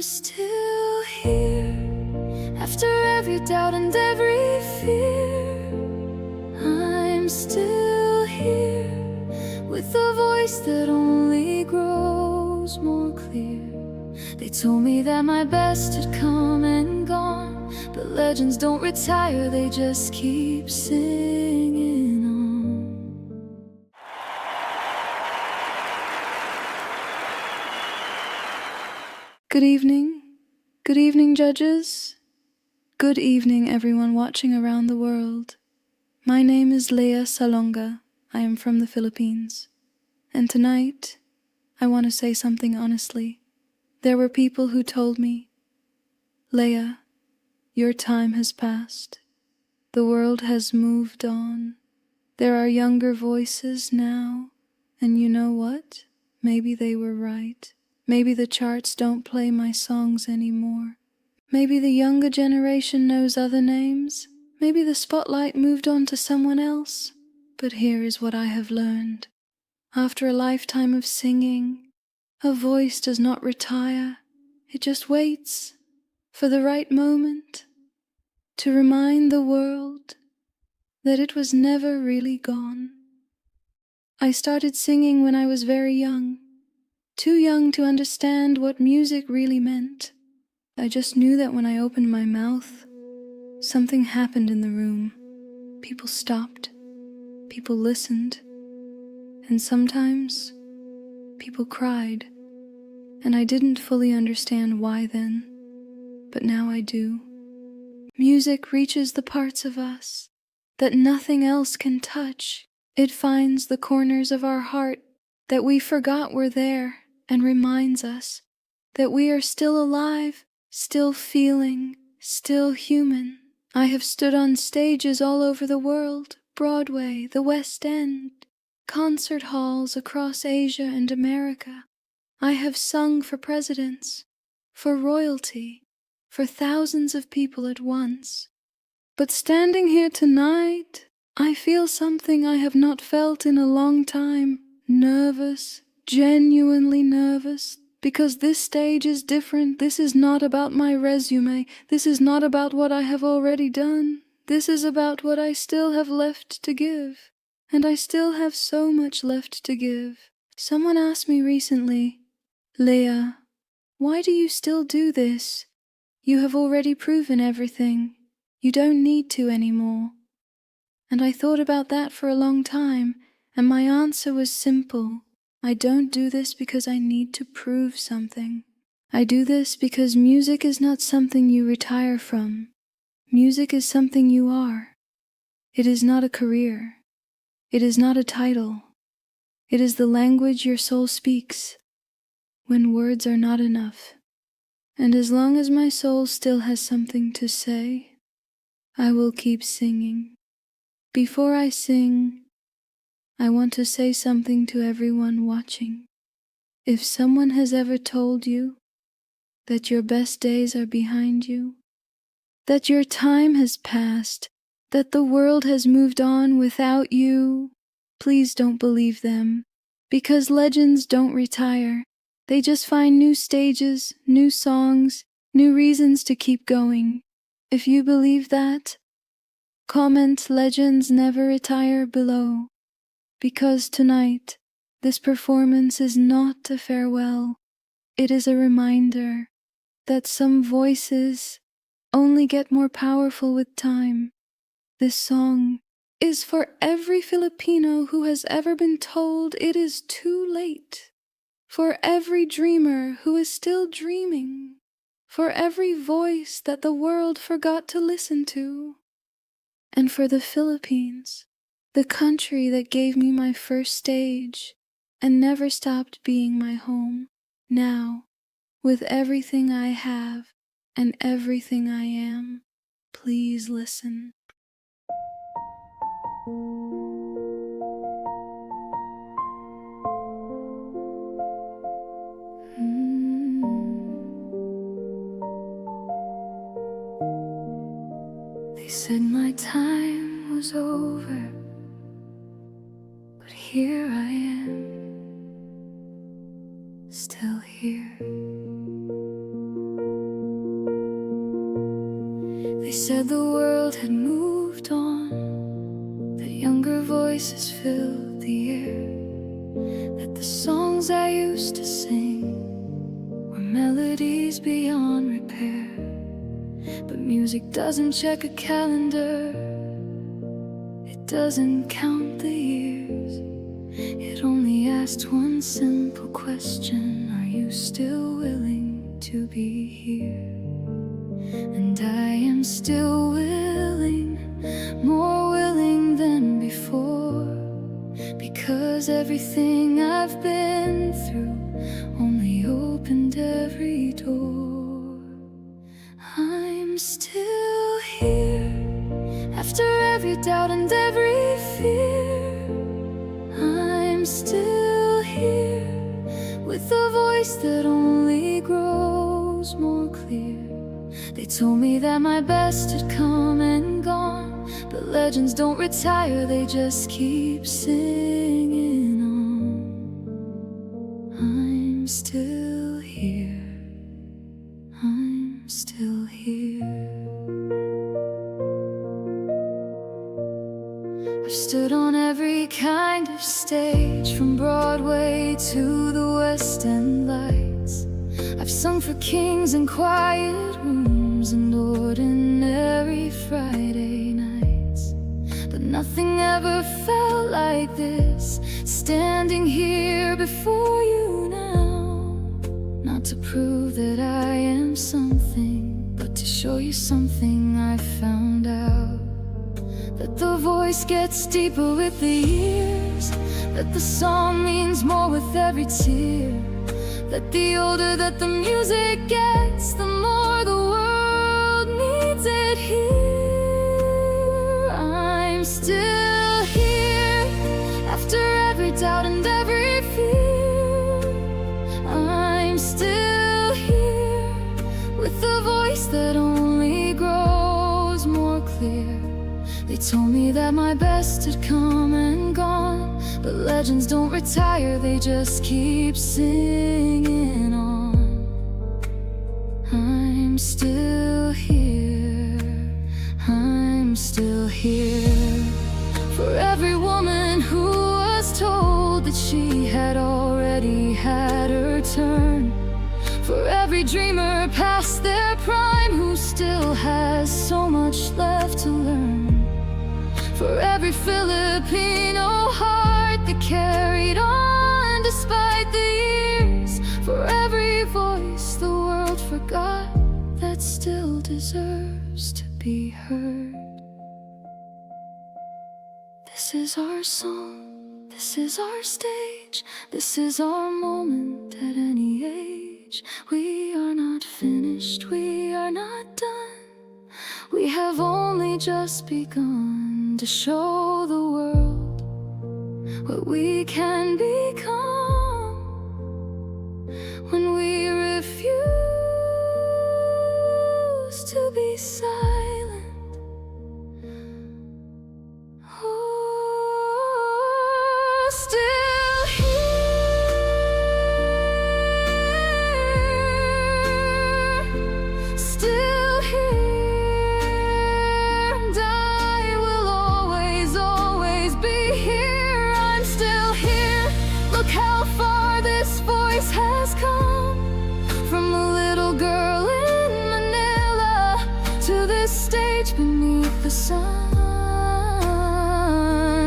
I'm still here after every doubt and every fear. I'm still here with a voice that only grows more clear. They told me that my best had come and gone, but legends don't retire, they just keep singing on. Good evening. Good evening, judges. Good evening, everyone watching around the world. My name is Lea Salonga. I am from the Philippines. And tonight, I want to say something honestly. There were people who told me, Lea, your time has passed. The world has moved on. There are younger voices now. And you know what? Maybe they were right. Maybe the charts don't play my songs anymore. Maybe the younger generation knows other names. Maybe the spotlight moved on to someone else. But here is what I have learned. After a lifetime of singing, a voice does not retire. It just waits for the right moment to remind the world that it was never really gone. I started singing when I was very young. Too young to understand what music really meant. I just knew that when I opened my mouth, something happened in the room. People stopped, people listened, and sometimes people cried. And I didn't fully understand why then, but now I do. Music reaches the parts of us that nothing else can touch. It finds the corners of our heart that we forgot were there, and reminds us that we are still alive, still feeling, still human. I have stood on stages all over the world, Broadway, the West End, concert halls across Asia and America. I have sung for presidents, for royalty, for thousands of people at once. But standing here tonight, I feel something I have not felt in a long time. Nervous, genuinely nervous, because this stage is different. This is not about my resume. This is not about what I have already done. This is about what I still have left to give. And I still have so much left to give. Someone asked me recently, Lea, why do you still do this? You have already proven everything. You don't need to anymore. And I thought about that for a long time, and my answer was simple. I don't do this because I need to prove something. I do this because music is not something you retire from. Music is something you are. It is not a career. It is not a title. It is the language your soul speaks when words are not enough. And as long as my soul still has something to say, I will keep singing. Before I sing, I want to say something to everyone watching. If someone has ever told you that your best days are behind you, that your time has passed, that the world has moved on without you, please don't believe them, because legends don't retire. They just find new stages, new songs, new reasons to keep going. If you believe that, comment "Legends never retire" below, because tonight, this performance is not a farewell. It is a reminder that some voices only get more powerful with time. This song is for every Filipino who has ever been told it is too late, for every dreamer who is still dreaming, for every voice that the world forgot to listen to, and for the Philippines, the country that gave me my first stage and never stopped being my home. Now, with everything I have and everything I am, please listen. They said my time was over, but here I am, still here. They said the world had moved on, that younger voices filled the air, that the songs I used to sing were melodies beyond repair. But music doesn't check a calendar, it doesn't count the years. It only asks one simple question: are you still willing to be here? And I am still willing, more willing than before, because everything I've been through only opened every door. I'm still here, after every doubt and every fear. I'm still here, with a voice that only grows more clear. They told me that my best had come and gone, but legends don't retire, they just keep singing on. I'm still here, I'm still here. I've stood on every kind of stage, from Broadway to the West End lights. I've sung for kings in quiet rooms and ordinary Friday nights, but nothing ever felt like this, standing here before you now. Not to prove that I am something, but to show you something I found out: that the voice gets deeper with the years, that the song means more with every tear, that the older that the music gets, the more the world needs it here. I'm still here, after every doubt and every fear. I'm still here, with a voice that only grows more clear. They told me that my best had come and gone, but legends don't retire, they just keep singing on. I'm still here, I'm still here. For every woman who was told that she had already had her turn, for every dreamer past their prime who still has so much left to learn, for every Filipino heart that carried on despite the years, for every voice the world forgot that still deserves to be heard. This is our song, this is our stage, this is our moment at any age. We are not finished, we are not done, we have only just begun to show the world what we can become when we refuse to be silent. Oh, still here, still here. Has come from a little girl in Manila to this stage beneath the sun.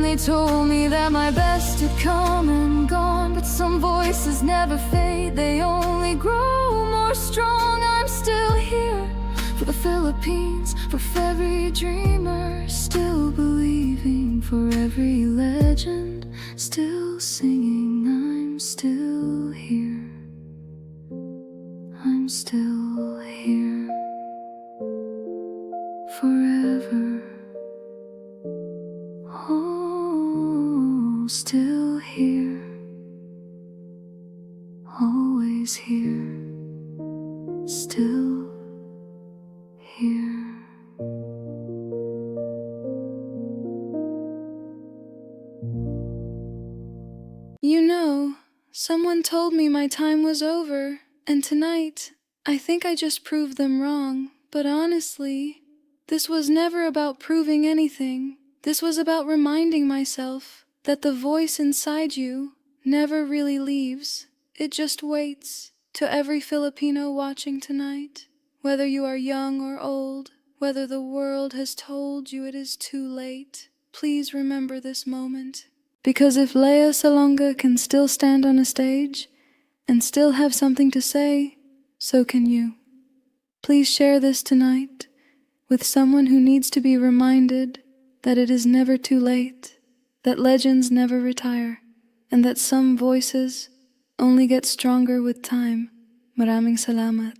They told me that my best had come and gone, but some voices never fade, they only grow more strong. I'm still here for the Philippines, for every dreamer still believing, for every legend still singing. I'm still here, I'm still here, forever. Oh, still here, always here, still here. You know, someone told me my time was over, and tonight, I think I just proved them wrong. But honestly, This was never about proving anything. This was about reminding myself that the voice inside you never really leaves. It just waits. To every Filipino watching tonight, whether you are young or old, whether the world has told you it is too late, please remember this moment. Because if Lea Salonga can still stand on a stage and still have something to say, so can you. Please share this tonight with someone who needs to be reminded that it is never too late, that legends never retire, and that some voices only get stronger with time. Maraming salamat.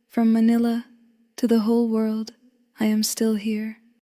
From Manila to the whole world, I am still here.